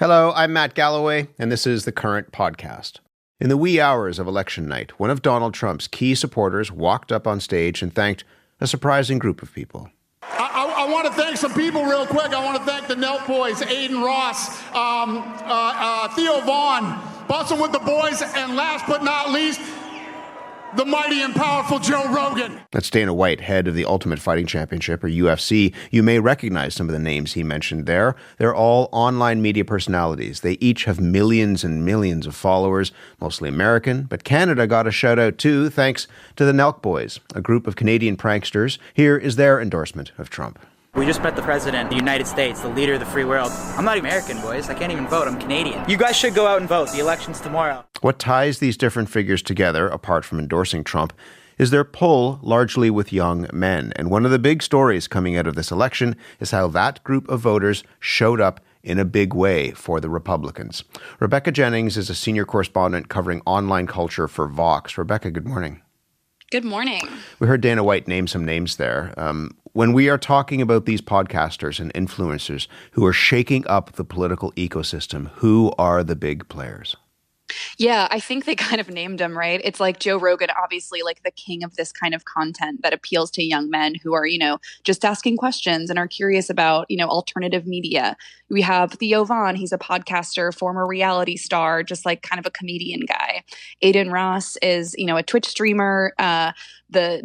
Hello, I'm Matt Galloway, and this is The Current Podcast. In the wee hours of election night, one of Donald Trump's key supporters walked up on stage and thanked a surprising group of people. I want to thank some people real quick. I want to thank the Nelk boys, Aiden Ross, Theo Vaughn, Bustin' with the Boys, and last but not least, the mighty and powerful Joe Rogan. That's Dana White, head of the Ultimate Fighting Championship, or UFC. You may recognize some of the names he mentioned there. They're all online media personalities. They each have millions and millions of followers, mostly American, but Canada got a shout out too, thanks to the Nelk Boys, a group of Canadian pranksters. Here is their endorsement of Trump. We just met the president of the United States, the leader of the free world. I'm not American, boys. I can't even vote. I'm Canadian. You guys should go out and vote. The election's tomorrow. What ties these different figures together, apart from endorsing Trump, is their pull largely with young men. And one of the big stories coming out of this election is how that group of voters showed up in a big way for the Republicans. Rebecca Jennings is a senior correspondent covering online culture for Vox. Rebecca, good morning. Good morning. We heard Dana White name some names there. When we are talking about these podcasters and influencers who are shaking up the political ecosystem, who are the big players? Yeah, I think they kind of named him, right? It's like Joe Rogan, obviously like the king of this kind of content that appeals to young men who are, just asking questions and are curious about, alternative media. We have Theo Vaughn. He's a podcaster, former reality star, just like kind of a comedian guy. Aiden Ross is, a Twitch streamer. The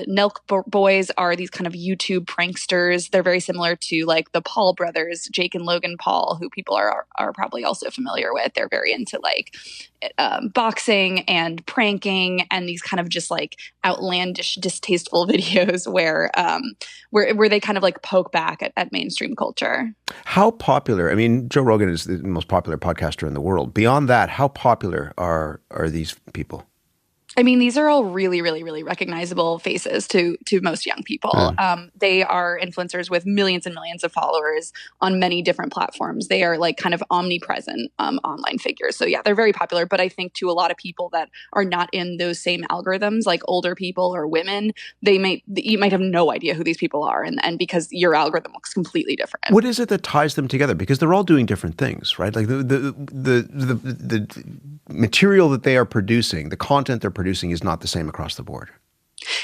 Nelk boys are these kind of YouTube pranksters. They're very similar to like the Paul brothers, Jake and Logan Paul, who people are probably also familiar with. They're very into like boxing and pranking and these kind of just like outlandish, distasteful videos where they kind of like poke back at mainstream culture. How popular? I mean, Joe Rogan is the most popular podcaster in the world. Beyond that, how popular are these people? I mean, these are all really, really, really recognizable faces to most young people. They are influencers with millions and millions of followers on many different platforms. They are like kind of omnipresent online figures. So yeah, they're very popular. But I think to a lot of people that are not in those same algorithms, like older people or women, you might have no idea who these people are, and because your algorithm looks completely different. What is it that ties them together? Because they're all doing different things, right? Like the material that they are producing, the content they're producing is not the same across the board.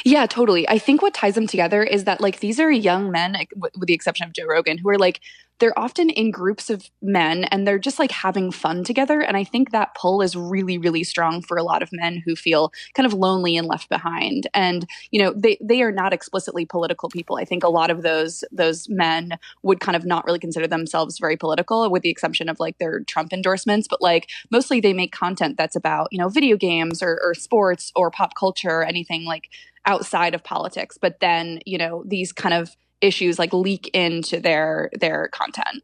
Yeah, totally. I think what ties them together is that like these are young men, with the exception of Joe Rogan, who are like, they're often in groups of men and they're just like having fun together. And I think that pull is really, really strong for a lot of men who feel kind of lonely and left behind. And, they are not explicitly political people. I think a lot of those men would kind of not really consider themselves very political, with the exception of like their Trump endorsements. But like mostly they make content that's about, video games or sports or pop culture or anything like outside of politics. But then, these kind of issues like leak into their content.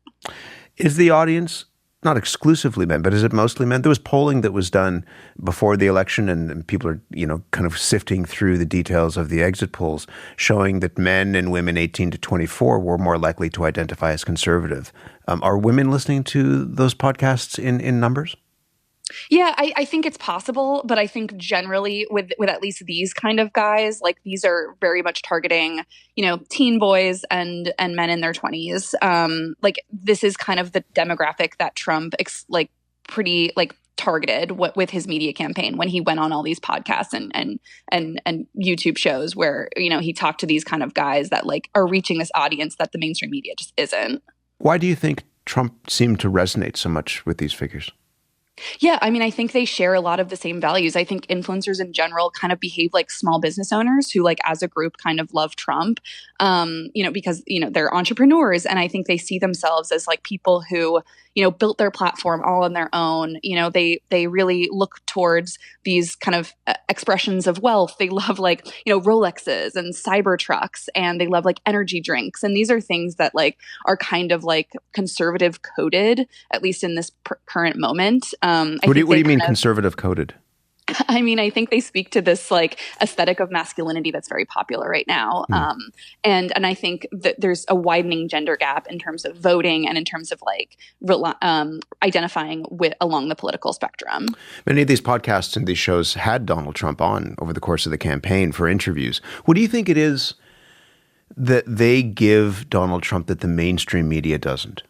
Is the audience not exclusively men, but is it mostly men? There was polling that was done before the election, and people are, kind of sifting through the details of the exit polls, showing that men and women 18 to 24 were more likely to identify as conservative. Are women listening to those podcasts in numbers? Yeah, I think it's possible, but I think generally with at least these kind of guys, like these are very much targeting, teen boys and men in their 20s. Like this is kind of the demographic that Trump pretty targeted with his media campaign when he went on all these podcasts and YouTube shows where, he talked to these kind of guys that like are reaching this audience that the mainstream media just isn't. Why do you think Trump seemed to resonate so much with these figures? Yeah, I mean, I think they share a lot of the same values. I think influencers in general kind of behave like small business owners who, like, as a group kind of love Trump, because, they're entrepreneurs. And I think they see themselves as like people who, built their platform all on their own. They really look towards these kind of expressions of wealth. They love like, Rolexes and Cybertrucks, and they love like energy drinks. And these are things that like are kind of like conservative coded, at least in this current moment. What do you mean conservative coded? I mean, I think they speak to this like aesthetic of masculinity that's very popular right now. And I think that there's a widening gender gap in terms of voting and in terms of like identifying along the political spectrum. Many of these podcasts and these shows had Donald Trump on over the course of the campaign for interviews. What do you think it is that they give Donald Trump that the mainstream media doesn't?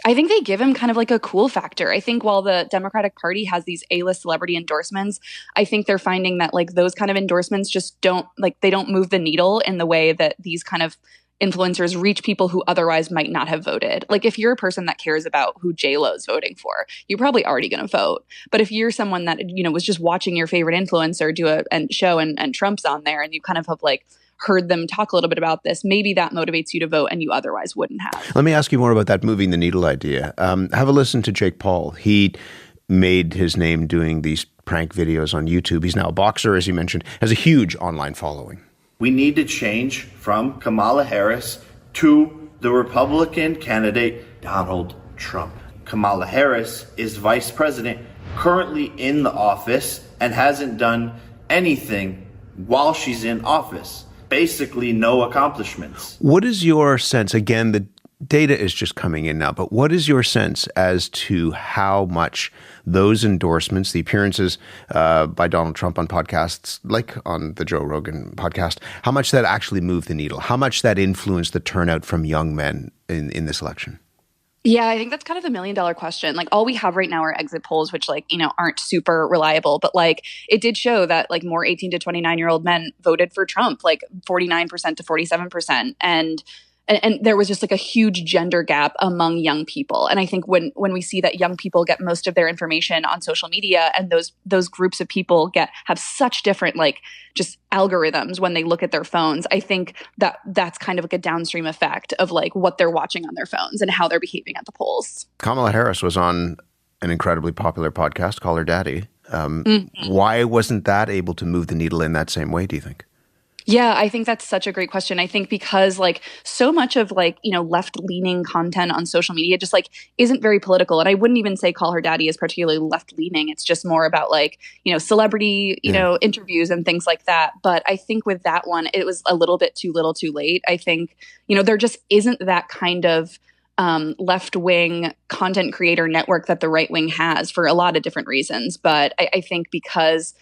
I think they give him kind of like a cool factor. I think while the Democratic Party has these A-list celebrity endorsements, I think they're finding that like those kind of endorsements just they don't move the needle in the way that these kind of influencers reach people who otherwise might not have voted. Like if you're a person that cares about who J-Lo's voting for, you're probably already going to vote. But if you're someone that, was just watching your favorite influencer do a show and Trump's on there and you kind of have like heard them talk a little bit about this, maybe that motivates you to vote and you otherwise wouldn't have. Let me ask you more about that moving the needle idea. Have a listen to Jake Paul. He made his name doing these prank videos on YouTube. He's now a boxer, as you mentioned, has a huge online following. We need to change from Kamala Harris to the Republican candidate, Donald Trump. Kamala Harris is vice president, currently in the office, and hasn't done anything while she's in office. Basically, no accomplishments. What is your sense? Again, the data is just coming in now, but what is your sense as to how much those endorsements, the appearances by Donald Trump on podcasts like on the Joe Rogan podcast, how much that actually moved the needle? How much that influenced the turnout from young men in this election? Yeah, I think that's kind of the $1 million question. Like all we have right now are exit polls, which aren't super reliable, but like it did show that like more 18 to 29-year-old men voted for Trump, like 49% to 47%. And there was just like a huge gender gap among young people. And I think when we see that young people get most of their information on social media and those groups of people have such different like just algorithms when they look at their phones, I think that's kind of like a downstream effect of like what they're watching on their phones and how they're behaving at the polls. Kamala Harris was on an incredibly popular podcast, Call Her Daddy. Why wasn't that able to move the needle in that same way, do you think? Yeah, I think that's such a great question. I think because like so much of like, left-leaning content on social media just like isn't very political. And I wouldn't even say Call Her Daddy is particularly left-leaning. It's just more about like, celebrity, interviews and things like that. But I think with that one, it was a little bit too little too late. I think, there just isn't that kind of left-wing content creator network that the right wing has for a lot of different reasons. But I think because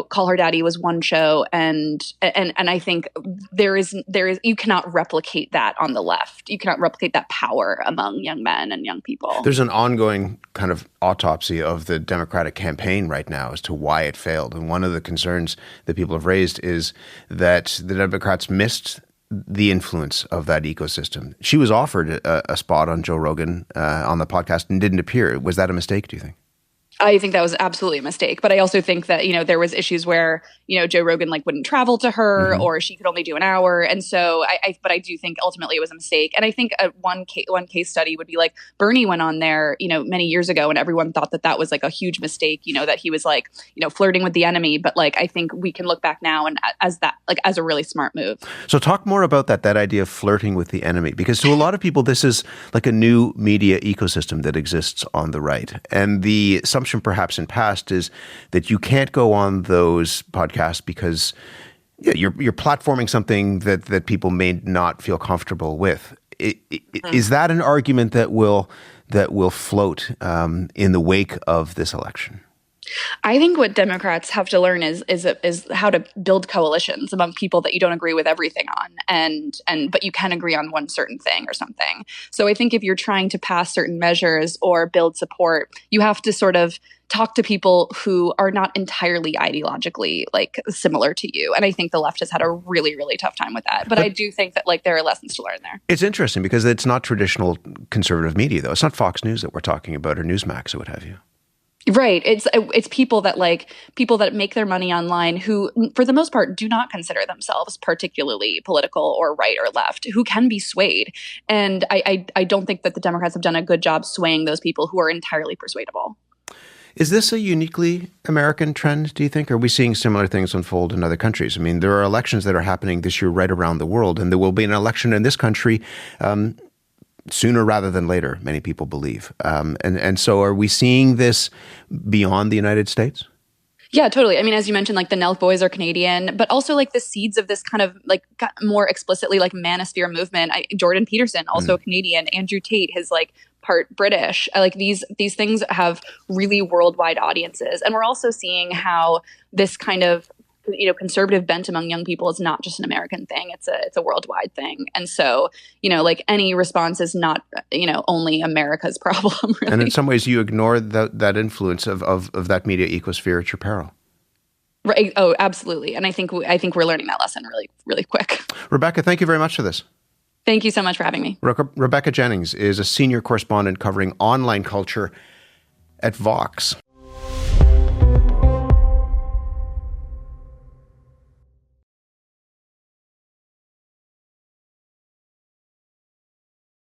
Call Her Daddy was one show, and I think there is you cannot replicate that on the left. You cannot replicate that power among young men and young people. There's an ongoing kind of autopsy of the Democratic campaign right now as to why it failed. And one of the concerns that people have raised is that the Democrats missed the influence of that ecosystem. She was offered a spot on Joe Rogan on the podcast and didn't appear. Was that a mistake, do you think? I think that was absolutely a mistake. But I also think that, there was issues where, Joe Rogan like wouldn't travel to her or she could only do an hour. And so but I do think ultimately it was a mistake. And I think one case study would be like Bernie went on there, many years ago and everyone thought that was like a huge mistake, that he was like, flirting with the enemy. But like, I think we can look back now and as a really smart move. So talk more about that idea of flirting with the enemy, because to a lot of people, this is like a new media ecosystem that exists on the right. And the assumption perhaps in past is that you can't go on those podcasts because you're platforming something that people may not feel comfortable with. Is that an argument that will float in the wake of this election? I think what Democrats have to learn is how to build coalitions among people that you don't agree with everything on, but you can agree on one certain thing or something. So I think if you're trying to pass certain measures or build support, you have to sort of talk to people who are not entirely ideologically like similar to you. And I think the left has had a really, really tough time with that. But I do think that like there are lessons to learn there. It's interesting because it's not traditional conservative media, though. It's not Fox News that we're talking about or Newsmax or what have you. Right. It's people that make their money online who, for the most part, do not consider themselves particularly political or right or left, who can be swayed. And I don't think that the Democrats have done a good job swaying those people who are entirely persuadable. Is this a uniquely American trend, do you think? Are we seeing similar things unfold in other countries? I mean, there are elections that are happening this year right around the world, and there will be an election in this country sooner rather than later, many people believe. And so are we seeing this beyond the United States? Yeah, totally. I mean, as you mentioned, like the Nelk boys are Canadian, but also like the seeds of this kind of like more explicitly like manosphere movement. Jordan Peterson, also Canadian. Andrew Tate, his like part British. Like these things have really worldwide audiences. And we're also seeing how this kind of conservative bent among young people is not just an American thing. It's a worldwide thing. And so, like any response is not, only America's problem, really. And in some ways you ignore that influence of that media ecosphere at your peril. Right. Oh, absolutely. And I think we're learning that lesson really, really quick. Rebecca, thank you very much for this. Thank you so much for having me. Rebecca Jennings is a senior correspondent covering online culture at Vox.